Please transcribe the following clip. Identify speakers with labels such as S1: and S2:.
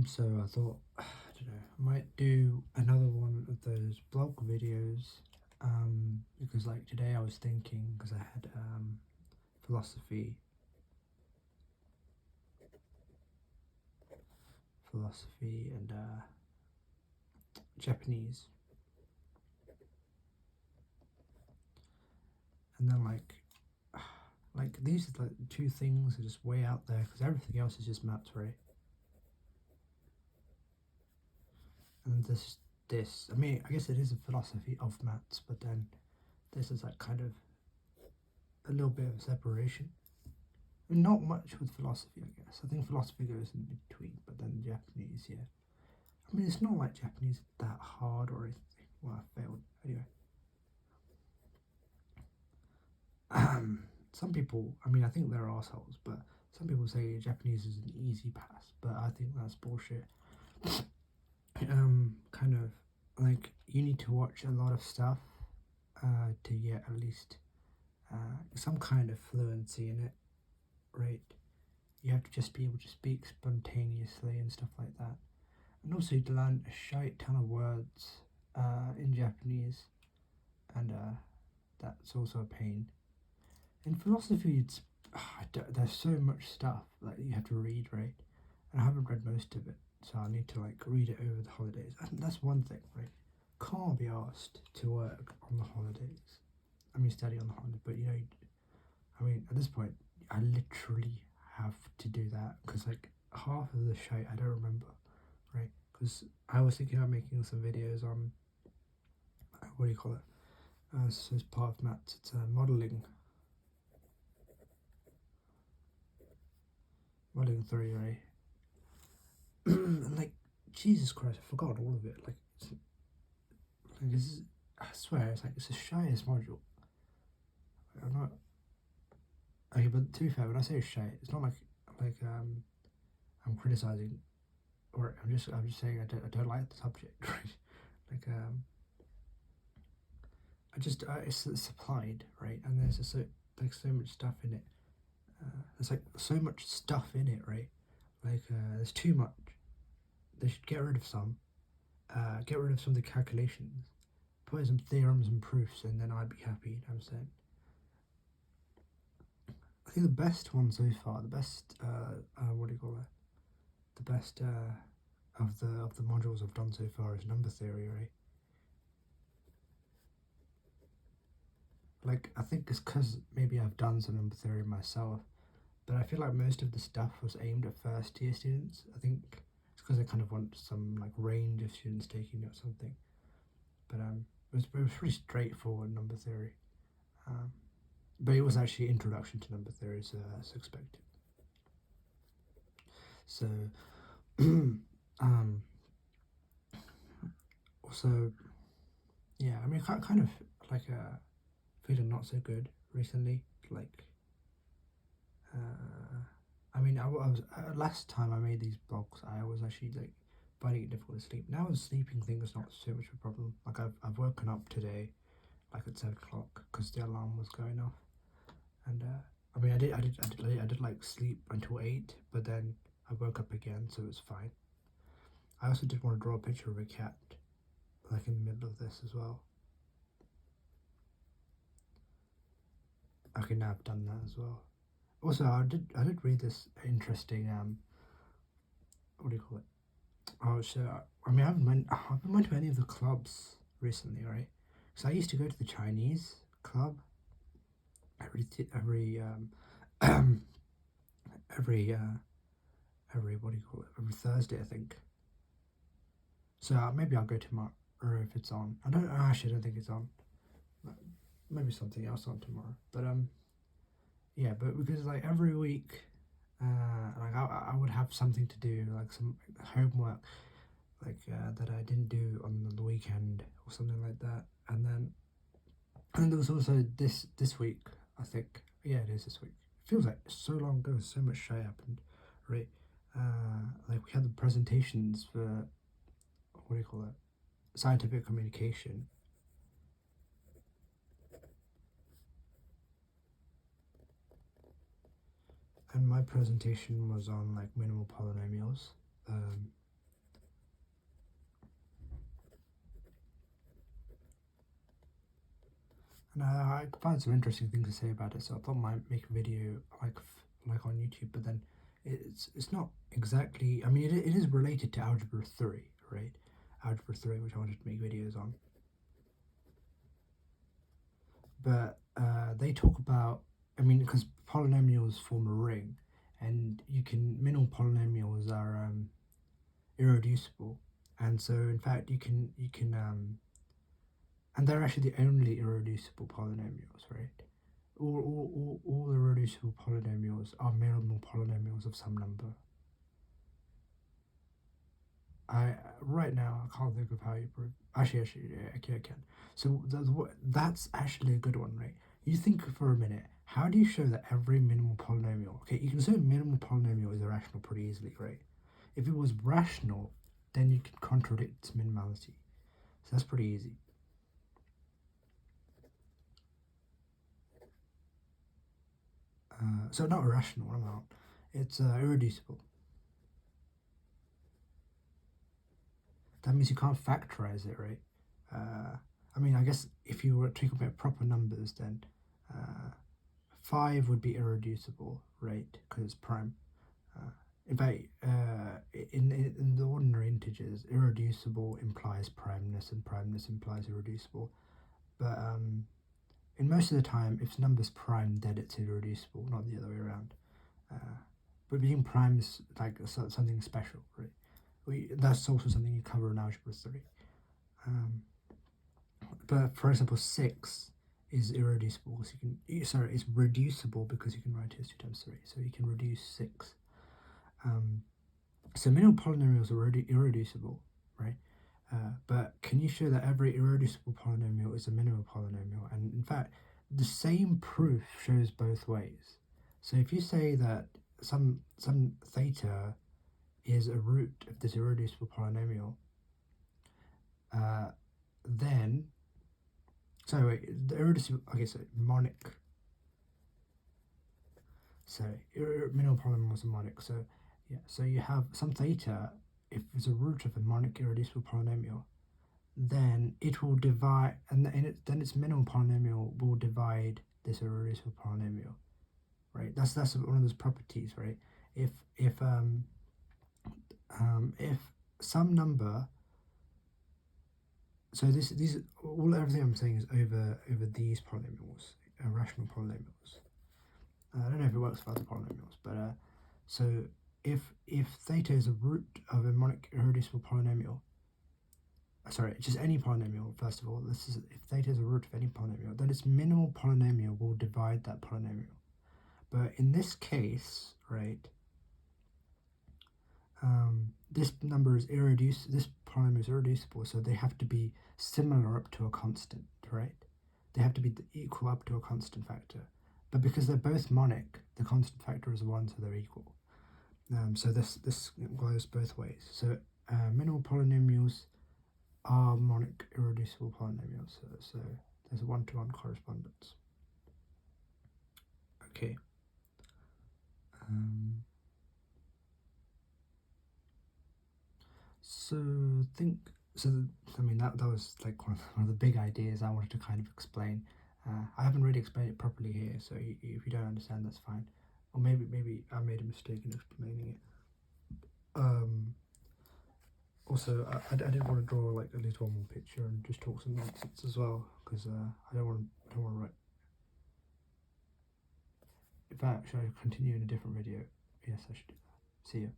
S1: So I thought, I don't know, I might do another one of those blog videos. Because like today I was thinking, because I had philosophy, and Japanese, and then like these are like two things are just way out there because everything else is just maths, right? And this, I mean, I guess it is a philosophy of maths, but then this is like kind of a little bit of a separation. Not much with philosophy, I guess. I think philosophy goes in between, but then Japanese, yeah. I mean, it's not like Japanese is that hard or anything. Well, I failed anyway. Some people, I mean, I think they're assholes, but some people say Japanese is an easy pass, but I think that's bullshit. Kind of like you need to watch a lot of stuff to get at least some kind of fluency in it, right? You have to just be able to speak spontaneously and stuff like that. And also to learn a shite ton of words in Japanese, and that's also a pain. In philosophy, there's so much stuff that you have to read, right? And I haven't read most of it, so I need to like read it over the holidays. And that's one thing, right? Can't be asked to work on the holidays. I mean, study on the holiday, but I mean, at this point, I literally have to do that because like half of the shite I don't remember, right? Because I was thinking of making some videos on what do you call it? So as part of maths, it's modeling theory, right? And like Jesus Christ, I forgot all of it. Like this is, I swear, it's like it's the shyest module. Like, I'm not okay, but to be fair, when I say shy, it's not like I'm criticizing, or I'm just saying I don't like the subject, right? Like it's applied, right? And there's just so much stuff in it. There's like so much stuff in it, right? Like there's too much. They should get rid of some. Get rid of some of the calculations. Put in some theorems and proofs, and then I'd be happy. You know what I'm saying? I think the best one so far, the best what do you call it? The best of the modules I've done so far is number theory, right? Like I think it's because maybe I've done some number theory myself, but I feel like most of the stuff was aimed at first year students. I think it's because I kind of want some like range of students taking it or something. But it was pretty straightforward number theory. Um, but it was actually introduction to number theory, so as expected. So um, also yeah, I mean kind of like feeling not so good recently. Like I mean, I was last time I made these blogs, I was actually like finding it difficult to sleep. Now the sleeping thing is not so much of a problem. Like I've woken up today like at 7 o'clock because the alarm was going off, and I mean I did like sleep until 8, but then I woke up again, so it's fine. I also did want to draw a picture of a cat like in the middle of this as well. Okay, now I've done that as well. Also, I did read this interesting what do you call it? Oh, so I mean, I haven't went to any of the clubs recently, right? So I used to go to the Chinese club every every every what do you call it? Every Thursday, I think. So maybe I'll go tomorrow if it's on. I don't think it's on. Maybe something else on tomorrow. But yeah, but because like every week, like I would have something to do, like some homework, like that I didn't do on the weekend or something like that, and there was also this week, I think. Yeah, it is this week. It feels like so long ago. So much shit happened, right? Like we had the presentations for what do you call it? Scientific communication, and my presentation was on like minimal polynomials. and I found some interesting things to say about it, so I thought I might make a video like on YouTube. But then it's not exactly. I mean, it is related to Algebra 3, right? Algebra 3, which I wanted to make videos on. But they talk about. I mean, because polynomials form a ring, and minimal polynomials are irreducible, and so in fact you can and they're actually the only irreducible polynomials, right? All irreducible polynomials are minimal polynomials of some number. I right now I can't think of how you prove. Actually, yeah, okay, I can. So that's actually a good one, right? You think for a minute. How do you show that every minimal polynomial? Okay, you can say a minimal polynomial is irrational pretty easily, right? If it was rational, then you can contradict its minimality. So that's pretty easy. So not irrational amount, it's irreducible. That means you can't factorize it, right? I mean, I guess if you were talking about proper numbers, then 5 would be irreducible, right? Because it's prime. In fact, in the ordinary integers, irreducible implies primeness, and primeness implies irreducible. But in most of the time, if the number's prime, then it's irreducible, not the other way around. But being prime is like something special, right? That's also something you cover in Algebra 3. But for example, 6 is irreducible, so it's reducible because you can write it as 2 times 3, so you can reduce 6. So minimal polynomials are already irreducible, right? But can you show that every irreducible polynomial is a minimal polynomial? And in fact, the same proof shows both ways. So if you say that some theta is a root of this irreducible polynomial, then the irreducible, okay, so mnemonic. So minimal polynomial is a mnemonic. So yeah, so you have some theta. If it's a root of a mnemonic irreducible polynomial, then it will divide, and then its minimal polynomial will divide this irreducible polynomial, right? That's one of those properties, right? If some number, so everything I'm saying is over these polynomials, rational polynomials. I don't know if it works for other polynomials, but so if theta is a root of a mnemonic irreducible polynomial, sorry, just any polynomial, first of all, if theta is a root of any polynomial, then its minimal polynomial will divide that polynomial. But in this case, right, this number is irreducible, this polynomial is irreducible, so they have to be similar up to a constant, right? They have to be equal up to a constant factor. But because they're both monic, the constant factor is 1, so they're equal. So this goes both ways. So minimal polynomials are monic irreducible polynomials. So there's a 1-to-1 correspondence. Okay. I mean, that was like one of the big ideas I wanted to kind of explain. I haven't really explained it properly here, so if you don't understand, that's fine. Or maybe I made a mistake in explaining it. Also, I didn't want to draw like at least one more picture and just talk some nonsense as well, because I don't want to write. In fact, should I continue in a different video? Yes, I should do that. See you.